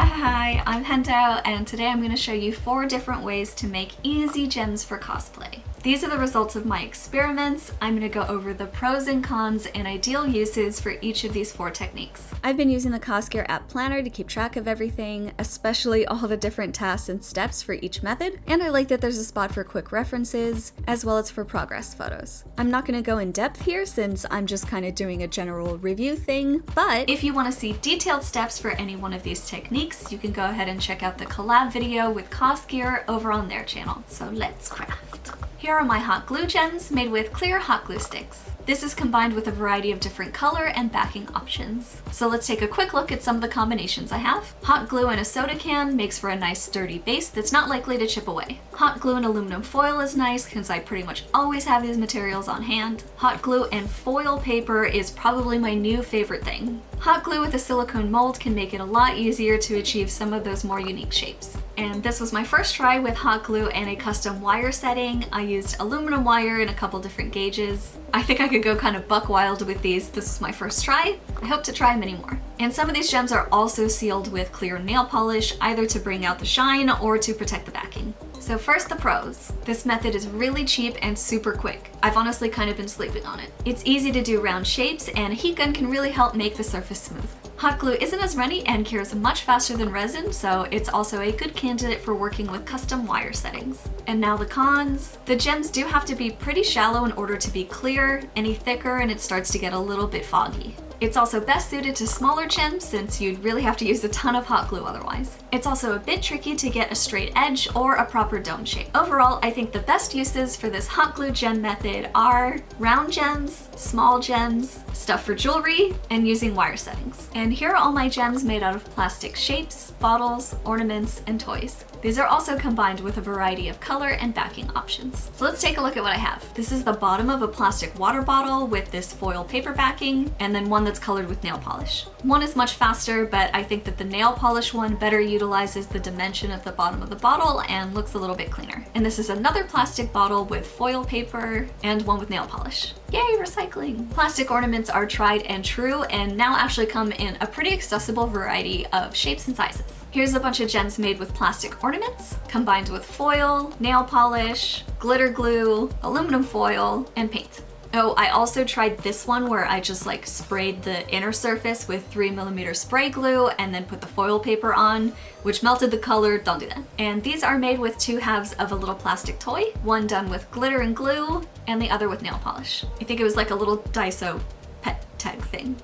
Hi, I'm Hendo, and today I'm going to show you 4 different ways to make easy gems for cosplay. These are the results of my experiments. I'm going to go over the pros and cons and ideal uses for each of these 4 techniques. I've been using the Cosgear App Planner to keep track of everything, especially all the different tasks and steps for each method, and I like that there's a spot for quick references, as well as for progress photos. I'm not going to go in depth here since I'm just kind of doing a general review thing, but if you want to see detailed steps for any one of these techniques, you can go ahead and check out the collab video with Cosgear over on their channel. So let's craft. Here are my hot glue gems made with clear hot glue sticks. This is combined with a variety of different color and backing options. So let's take a quick look at some of the combinations I have. Hot glue in a soda can makes for a nice sturdy base that's not likely to chip away. Hot glue and aluminum foil is nice because I pretty much always have these materials on hand. Hot glue and foil paper is probably my new favorite thing. Hot glue with a silicone mold can make it a lot easier to achieve some of those more unique shapes. And this was my first try with hot glue and a custom wire setting. I used aluminum wire in a couple different gauges. I think I could go kind of buck wild with these. This was my first try. I hope to try many more. And some of these gems are also sealed with clear nail polish, either to bring out the shine or to protect the backing. So first, the pros. This method is really cheap and super quick. I've honestly kind of been sleeping on it. It's easy to do round shapes, and a heat gun can really help make the surface smooth. Hot glue isn't as runny and cures much faster than resin, so it's also a good candidate for working with custom wire settings. And now the cons. The gems do have to be pretty shallow in order to be clear. Any thicker and it starts to get a little bit foggy. It's also best suited to smaller gems since you'd really have to use a ton of hot glue otherwise. It's also a bit tricky to get a straight edge or a proper dome shape. Overall, I think the best uses for this hot glue gem method are round gems, small gems, stuff for jewelry, and using wire settings. And here are all my gems made out of plastic shapes, bottles, ornaments, and toys. These are also combined with a variety of color and backing options. So let's take a look at what I have. This is the bottom of a plastic water bottle with this foil paper backing, and then one that's colored with nail polish. One is much faster, but I think that the nail polish one better utilizes the dimension of the bottom of the bottle and looks a little bit cleaner. And this is another plastic bottle with foil paper and one with nail polish. Yay, recycling! Plastic ornaments are tried and true and now actually come in a pretty accessible variety of shapes and sizes. Here's a bunch of gems made with plastic ornaments, combined with foil, nail polish, glitter glue, aluminum foil, and paint. Oh, I also tried this one where I just sprayed the inner surface with 3mm spray glue and then put the foil paper on, which melted the color. Don't do that. And these are made with 2 halves of a little plastic toy, one done with glitter and glue, and the other with nail polish. I think it was like a little Daiso pet tag thing.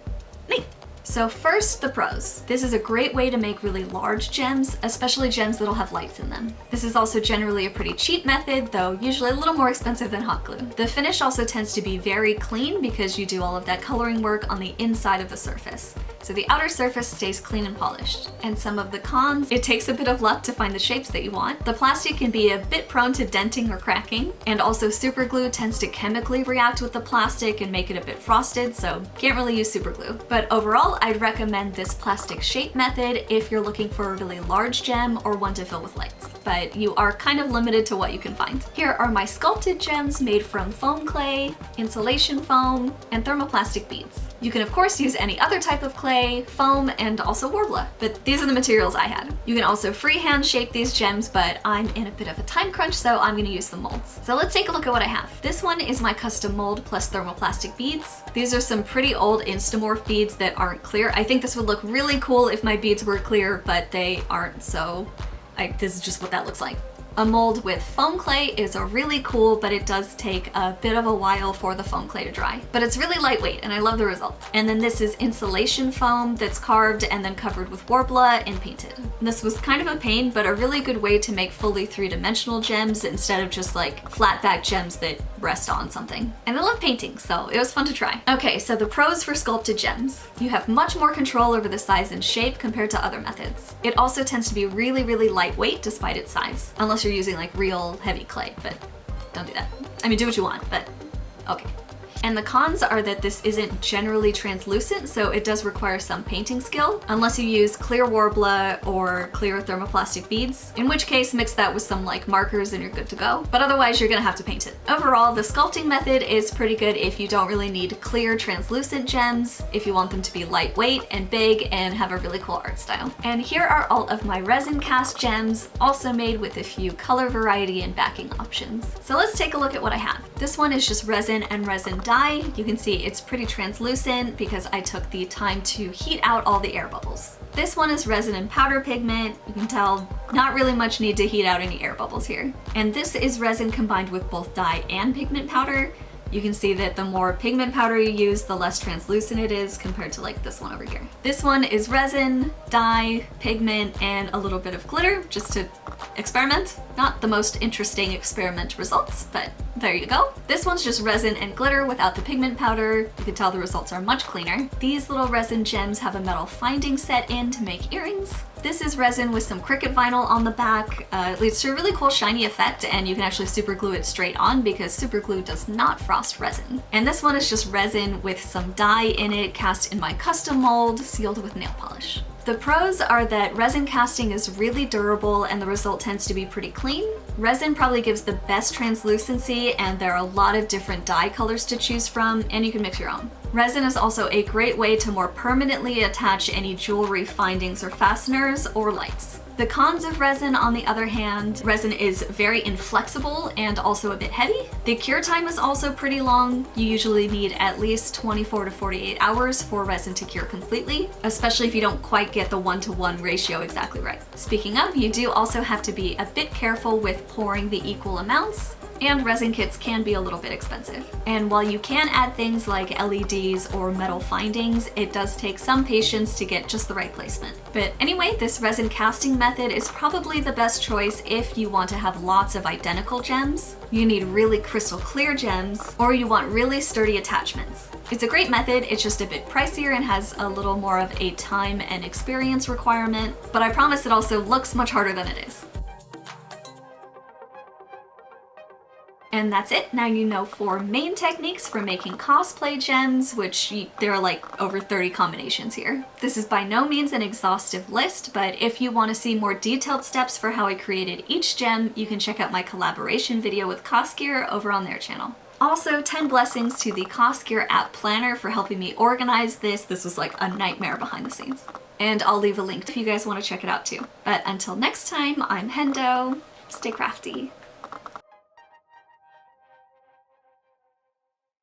Neat! So first, the pros. This is a great way to make really large gems, especially gems that'll have lights in them. This is also generally a pretty cheap method, though usually a little more expensive than hot glue. The finish also tends to be very clean because you do all of that coloring work on the inside of the surface. So the outer surface stays clean and polished. And some of the cons, it takes a bit of luck to find the shapes that you want. The plastic can be a bit prone to denting or cracking, and also super glue tends to chemically react with the plastic and make it a bit frosted, so can't really use super glue. But overall, I'd recommend this plastic shape method if you're looking for a really large gem or one to fill with lights, but you are kind of limited to what you can find. Here are my sculpted gems made from foam clay, insulation foam, and thermoplastic beads. You can of course use any other type of clay, foam, and also Worbla, but these are the materials I had. You can also freehand shape these gems, but I'm in a bit of a time crunch, so I'm gonna use the molds. So let's take a look at what I have. This one is my custom mold plus thermoplastic beads. These are some pretty old Instamorph beads that aren't clear. I think this would look really cool if my beads were clear, but they aren't, so this is just what that looks like. A mold with foam clay is really cool, but it does take a bit of a while for the foam clay to dry. But it's really lightweight and I love the result. And then this is insulation foam that's carved and then covered with Worbla and painted. And this was kind of a pain, but a really good way to make fully 3-dimensional gems instead of just flat back gems that rest on something. And I love painting, so it was fun to try. Okay, so the pros for sculpted gems. You have much more control over the size and shape compared to other methods. It also tends to be really, really lightweight despite its size, unless you're using real heavy clay, but don't do that. I mean, do what you want, but okay. And the cons are that this isn't generally translucent, so it does require some painting skill, unless you use clear Warbler or clear thermoplastic beads, in which case mix that with some like markers and you're good to go. But otherwise you're gonna have to paint it. Overall, the sculpting method is pretty good if you don't really need clear translucent gems, if you want them to be lightweight and big and have a really cool art style. And here are all of my resin cast gems, also made with a few color variety and backing options. So let's take a look at what I have. This one is just resin and resin dye. You can see it's pretty translucent because I took the time to heat out all the air bubbles. This one is resin and powder pigment. You can tell not really much need to heat out any air bubbles here. And this is resin combined with both dye and pigment powder. You can see that the more pigment powder you use, the less translucent it is compared to like this one over here. This one is resin, dye, pigment, and a little bit of glitter just to experiment. Not the most interesting experiment results, but there you go. This one's just resin and glitter without the pigment powder. You can tell the results are much cleaner. These little resin gems have a metal finding set in to make earrings. This is resin with some Cricut vinyl on the back. It leads to a really cool shiny effect, and you can actually super glue it straight on because super glue does not frost resin. And this one is just resin with some dye in it cast in my custom mold, sealed with nail polish. The pros are that resin casting is really durable and the result tends to be pretty clean. Resin probably gives the best translucency, and there are a lot of different dye colors to choose from, and you can mix your own. Resin is also a great way to more permanently attach any jewelry findings or fasteners or lights. The cons of resin, on the other hand, resin is very inflexible and also a bit heavy. The cure time is also pretty long. You usually need at least 24 to 48 hours for resin to cure completely, especially if you don't quite get the 1-to-1 ratio exactly right. Speaking of, you do also have to be a bit careful with pouring the equal amounts, and resin kits can be a little bit expensive. And while you can add things like LEDs or metal findings, it does take some patience to get just the right placement. But anyway, this resin casting method is probably the best choice if you want to have lots of identical gems, you need really crystal clear gems, or you want really sturdy attachments. It's a great method, it's just a bit pricier and has a little more of a time and experience requirement, but I promise it also looks much harder than it is. And that's it. Now you know 4 main techniques for making cosplay gems, which there are like over 30 combinations here. This is by no means an exhaustive list, but if you want to see more detailed steps for how I created each gem, you can check out my collaboration video with Cosgear over on their channel. Also, 10 blessings to the Cosgear App Planner for helping me organize this. This was like a nightmare behind the scenes. And I'll leave a link if you guys want to check it out too. But until next time, I'm Hendo. Stay crafty.